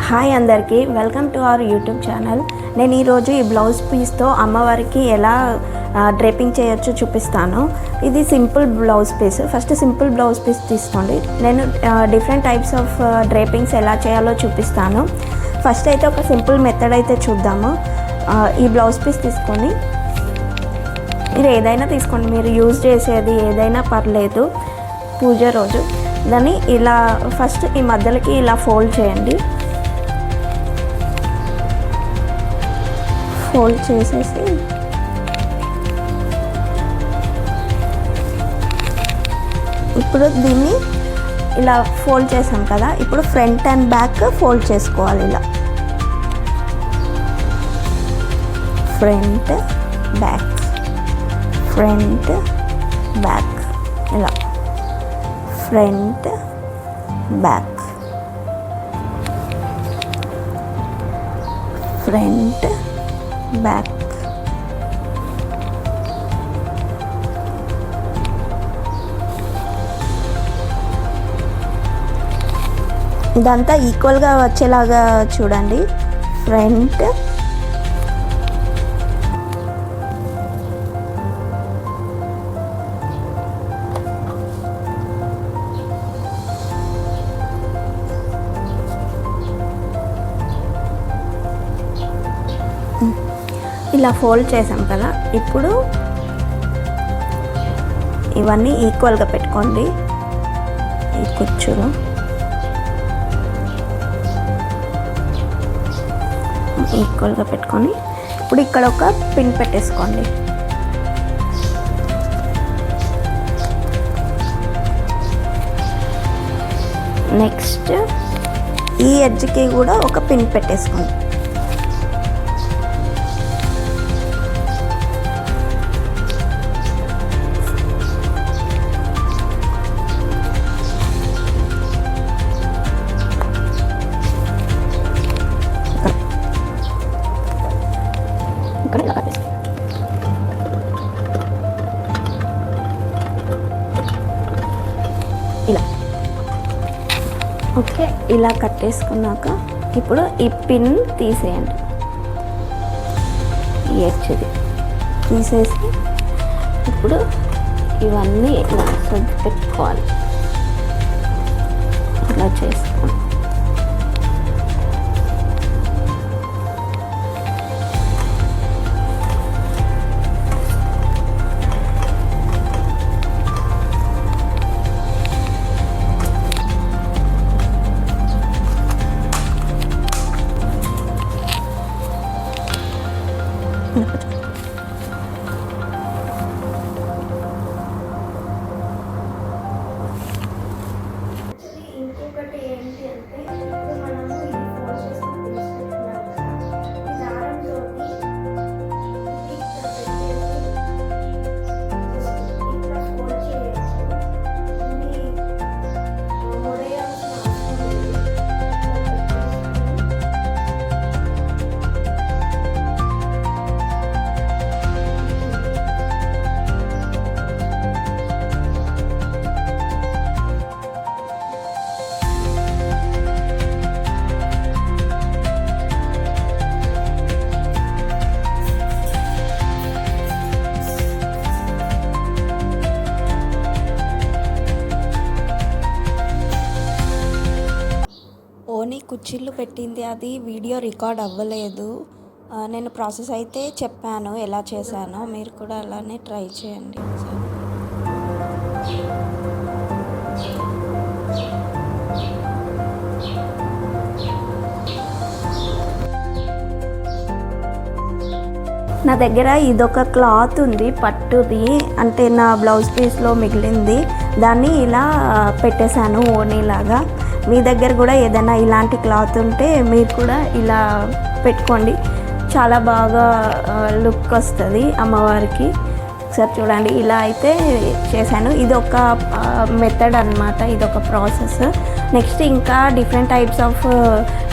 Hi అందరికీ, welcome to our YouTube channel. నేను ఈరోజు ఈ బ్లౌజ్ పీస్తో అమ్మవారికి ఎలా డ్రేపింగ్ చేయొచ్చో చూపిస్తాను. ఇది simple blouse piece. First simple blouse piece తీసుకోండి. నేను డిఫరెంట్ టైప్స్ ఆఫ్ డ్రేపింగ్స్ ఎలా చేయాలో చూపిస్తాను. ఫస్ట్ అయితే ఒక సింపుల్ మెథడ్ అయితే చూద్దాము. ఈ బ్లౌజ్ పీస్ తీసుకొని మీరు ఏదైనా తీసుకోండి, మీరు యూజ్ చేసేది ఏదైనా పర్లేదు. పూజ రోజు దాన్ని ఇలా ఫస్ట్ ఈ మధ్యలోకి ఇలా ఫోల్డ్ చేయండి. ఫోల్డ్ చేసేసి ఇప్పుడు దీన్ని ఇలా ఫోల్డ్ చేసాం కదా, ఇప్పుడు ఫ్రంట్ అండ్ బ్యాక్ ఫోల్డ్ చేసుకోవాలి. ఇలా ఫ్రంట్ బ్యాక్ ఫ్రంట్ బ్యాక్, ఇలా ఫ్రంట్ బ్యాక్ ఫ్రంట్ బ్యాక్. ఇదంతా ఈక్వల్గా వచ్చేలాగా చూడండి. ఫ్రంట్ ఇలా ఫోల్డ్ చేసాం కదా, ఇప్పుడు ఇవన్నీ ఈక్వల్గా పెట్టుకోండి. ఈ కుచ్చులు ఈక్వల్గా పెట్టుకొని ఇప్పుడు ఇక్కడ ఒక పిన్ పెట్టేసుకోండి. నెక్స్ట్ ఈ ఎడ్జ్కి కూడా ఒక పిన్ పెట్టేసుకోండి. ఇలా ఓకే, ఇలా కట్టేసుకున్నాక ఇప్పుడు ఈ పిన్ తీసేయండి. ఈ ఎడ్జ్ది తీసేసి ఇప్పుడు ఇవన్నీ ఇలా సర్ది పెట్టుకోవాలి. ఇలా చేసుకోండి. ఇంకొకటి ఏంటి అంటే, ఇప్పుడు మనము ఈ ఫోల్డ్ చేసుకుని తీసుకుంటున్నాం కదా, ఈ దారంతో ఇక్కడ పెట్టేసి ఇక్కడ ఫోల్డ్ చేయొచ్చు. ముడేయాల్సిన అవసరం లేదు. ఓన్లీ కుచ్చిళ్ళు పెట్టింది, అది వీడియో రికార్డ్ అవ్వలేదు. నేను ప్రాసెస్ అయితే చెప్పాను ఎలా చేశానో, మీరు కూడా అలానే ట్రై చేయండి. నా దగ్గర ఇదొక క్లాత్ ఉంది, పట్టుది, అంటే నా బ్లౌజ్ పీస్లో మిగిలింది. దాన్ని ఇలా పెట్టేశాను ఓనీలాగా. మీ దగ్గర కూడా ఏదైనా ఇలాంటి క్లాత్ ఉంటే మీరు కూడా ఇలా పెట్టుకోండి. చాలా బాగా లుక్ వస్తుంది అమ్మవారికి. ఒకసారి చూడండి, ఇలా అయితే చేశాను. ఇది ఒక మెథడ్ అన్నమాట, ఇదొక ప్రాసెస్. నెక్స్ట్ ఇంకా డిఫరెంట్ టైప్స్ ఆఫ్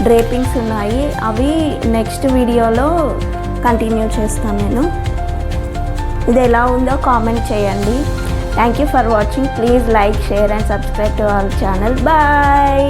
డ్రేపింగ్స్ ఉన్నాయి, అవి నెక్స్ట్ వీడియోలో కంటిన్యూ చేస్తాను నేను. ఇది ఎలా ఉందో కామెంట్ చేయండి. Thank you for watching. Please like, share and subscribe to our channel. Bye.